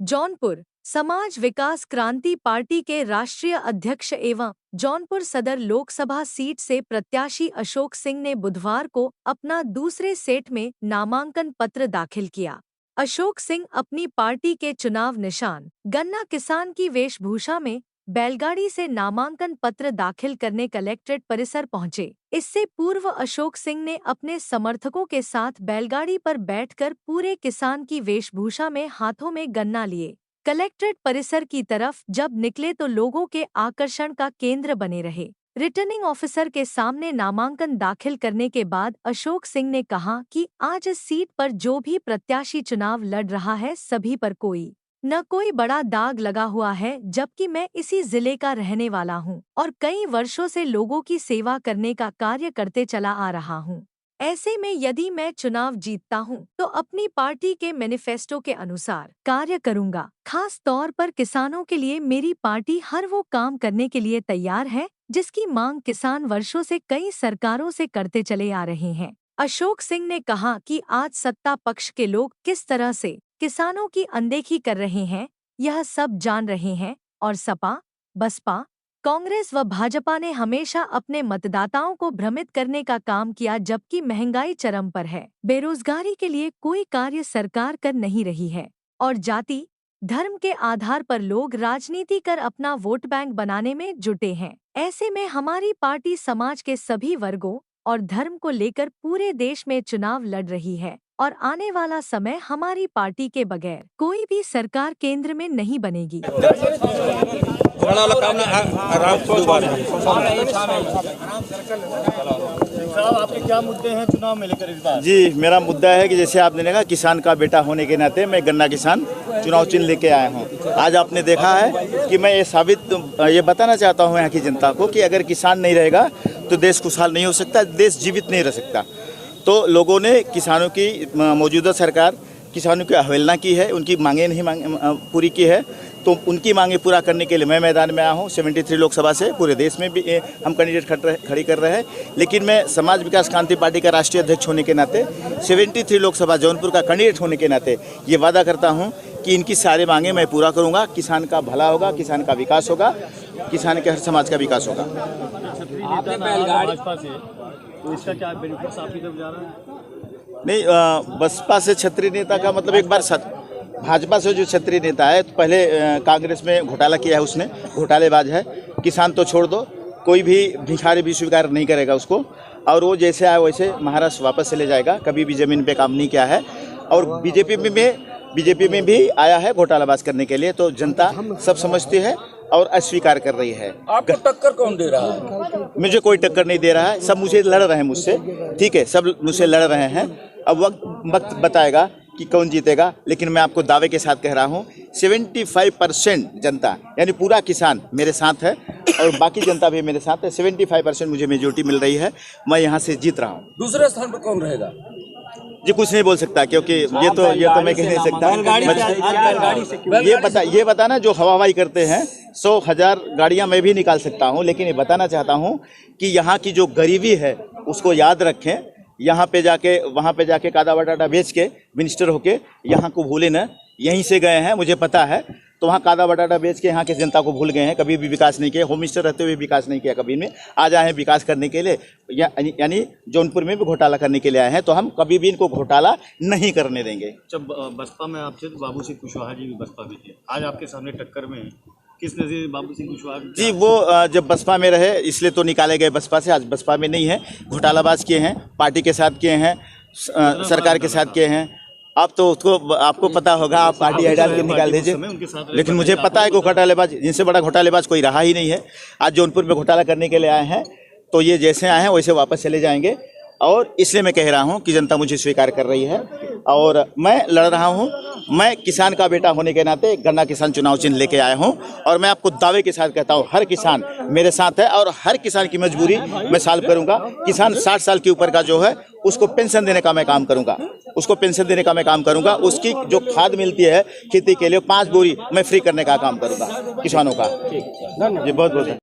जौनपुर समाज विकास क्रांति पार्टी के राष्ट्रीय अध्यक्ष एवं जौनपुर सदर लोकसभा सीट से प्रत्याशी अशोक सिंह ने बुधवार को अपना दूसरे सेट में नामांकन पत्र दाखिल किया। अशोक सिंह अपनी पार्टी के चुनाव निशान गन्ना किसान की वेशभूषा में बैलगाड़ी से नामांकन पत्र दाखिल करने कलेक्ट्रेट परिसर पहुंचे। इससे पूर्व अशोक सिंह ने अपने समर्थकों के साथ बैलगाड़ी पर बैठकर पूरे किसान की वेशभूषा में हाथों में गन्ना लिए कलेक्ट्रेट परिसर की तरफ जब निकले तो लोगों के आकर्षण का केंद्र बने रहे। रिटर्निंग ऑफिसर के सामने नामांकन दाखिल करने के बाद अशोक सिंह ने कहा कि आज इस सीट पर जो भी प्रत्याशी चुनाव लड़ रहा है सभी पर कोई न कोई बड़ा दाग लगा हुआ है, जबकि मैं इसी जिले का रहने वाला हूं और कई वर्षों से लोगों की सेवा करने का कार्य करते चला आ रहा हूं। ऐसे में यदि मैं चुनाव जीतता हूं तो अपनी पार्टी के मैनिफेस्टो के अनुसार कार्य करूंगा। खास तौर पर किसानों के लिए मेरी पार्टी हर वो काम करने के लिए तैयार है जिसकी मांग किसान वर्षों से कई सरकारों से करते चले आ रहे हैं। अशोक सिंह ने कहा कि आज सत्ता पक्ष के लोग किस तरह से किसानों की अनदेखी कर रहे हैं यह सब जान रहे हैं और सपा, बसपा, कांग्रेस व भाजपा ने हमेशा अपने मतदाताओं को भ्रमित करने का काम किया, जबकि महंगाई चरम पर है, बेरोजगारी के लिए कोई कार्य सरकार कर नहीं रही है और जाति धर्म के आधार पर लोग राजनीति कर अपना वोट बैंक बनाने में जुटे हैं। ऐसे में हमारी पार्टी समाज के सभी वर्गों और धर्म को लेकर पूरे देश में चुनाव लड़ रही है और आने वाला समय हमारी पार्टी के बगैर कोई भी सरकार केंद्र में नहीं बनेगी। साहब, आपके क्या मुद्दे हैं चुनाव में लेकर इस बार? जी, मेरा मुद्दा है कि जैसे आपने देखा किसान का बेटा होने के नाते मैं गन्ना किसान चुनाव चिन्ह लेके आया हूँ। आज आपने देखा है कि मैं ये बताना चाहता हूँ यहाँ की जनता को कि अगर किसान नहीं रहेगा तो देश खुशहाल नहीं हो सकता, देश जीवित नहीं रह सकता। तो लोगों ने किसानों की मौजूदा सरकार किसानों की अवहेलना की है, उनकी मांगें नहीं पूरी की है, तो उनकी मांगें पूरा करने के लिए मैं मैदान में आया हूँ। 73 लोकसभा से पूरे देश में भी हम कैंडिडेट खड़ी कर रहे हैं, लेकिन मैं समाज विकास क्रांति पार्टी का राष्ट्रीय अध्यक्ष होने के नाते 73 लोकसभा जौनपुर का कैंडिडेट होने के नाते ये वादा करता हूँ कि इनकी सारी मांगें मैं पूरा करूँगा। किसान का भला होगा, किसान का विकास होगा, किसान के हर समाज का विकास होगा। आपने भाजपा से तो इसका क्या बेनिफिट्स आपकी तरफ जा रहा है? नहीं, बसपा से क्षत्रिय नेता का मतलब एक बार भाजपा से जो क्षत्रिय नेता है तो पहले कांग्रेस में घोटाला किया है, उसने घोटालेबाज है। किसान तो छोड़ दो, कोई भी भिखारी भी स्वीकार नहीं करेगा उसको, और वो जैसे आया वैसे महाराष्ट्र वापस चले जाएगा। कभी भी ज़मीन पे काम नहीं किया है और बीजेपी में भी आया है घोटालाबाज करने के लिए। तो जनता सब समझती है और अस्वीकार कर रही है। आपको टक्कर कौन दे रहा है? मुझे कोई टक्कर नहीं दे रहा है, सब मुझे लड़ रहे हैं मुझसे, ठीक है, सब मुझसे लड़ रहे हैं। अब वक्त बताएगा कि कौन जीतेगा, लेकिन मैं आपको दावे के साथ कह रहा हूँ 75% जनता यानी पूरा किसान मेरे साथ है और बाकी जनता भी मेरे साथ है। 75% मुझे मेजोरिटी मिल रही है, मैं यहाँ से जीत रहा हूँ। दूसरे स्थान पर कौन रहेगा? जी कुछ नहीं बोल सकता, क्योंकि ये तो मैं कह नहीं सकता। ये बताना जो हवाई करते हैं 100,000 गाड़ियाँ मैं भी निकाल सकता हूँ, लेकिन ये बताना चाहता हूँ कि यहाँ की जो गरीबी है उसको याद रखें। यहाँ पे जाके वहाँ पे जाके कादा बटाटा बेच के मिनिस्टर होके यहाँ को भूले न, यहीं से गए हैं मुझे पता है, तो वहाँ कादा बटाटा बेच के यहाँ की जनता को भूल गए हैं, कभी भी विकास नहीं किया। होम मिनिस्टर रहते हुए विकास नहीं किया कभी में, आज आए हैं विकास करने के लिए, यानी जौनपुर में भी घोटाला करने के लिए आए हैं, तो हम कभी भी इनको घोटाला नहीं करने देंगे। जब बसपा में आपसे तो बाबू सिंह कुशवाहा जी भी बसपा में थे, आज आपके सामने टक्कर में किस नजरिए बाबू सिंह कुशवाहा जी? वो जब बसपा में रहे इसलिए तो निकाले गए बसपा से, आज बसपा में नहीं है। घोटालाबाज किए हैं, पार्टी के साथ किए हैं, सरकार के साथ किए हैं। आप तो उसको आपको पता होगा, आप पार्टी आई डाल के निकाल दीजिए, लेकिन मुझे पता है कि घोटालेबाज, जिनसे बड़ा घोटालेबाज कोई रहा ही नहीं है। आज जौनपुर में घोटाला करने के लिए आए हैं, तो ये जैसे आए हैं वैसे वापस चले जाएंगे, और इसलिए मैं कह रहा हूँ कि जनता मुझे स्वीकार कर रही है और मैं लड़ रहा हूँ। मैं किसान का बेटा होने के नाते गन्ना किसान चुनाव चिन्ह लेके आया हूँ और मैं आपको दावे के साथ कहता हूँ हर किसान मेरे साथ है और हर किसान की मजबूरी मैं सॉल्व करूँगा। किसान 60 साल के ऊपर का जो है उसको पेंशन देने का मैं काम करूँगा, उसकी जो खाद मिलती है खेती के लिए 5 बोरी मैं फ्री करने का काम करूँगा किसानों का। जी बहुत बहुत।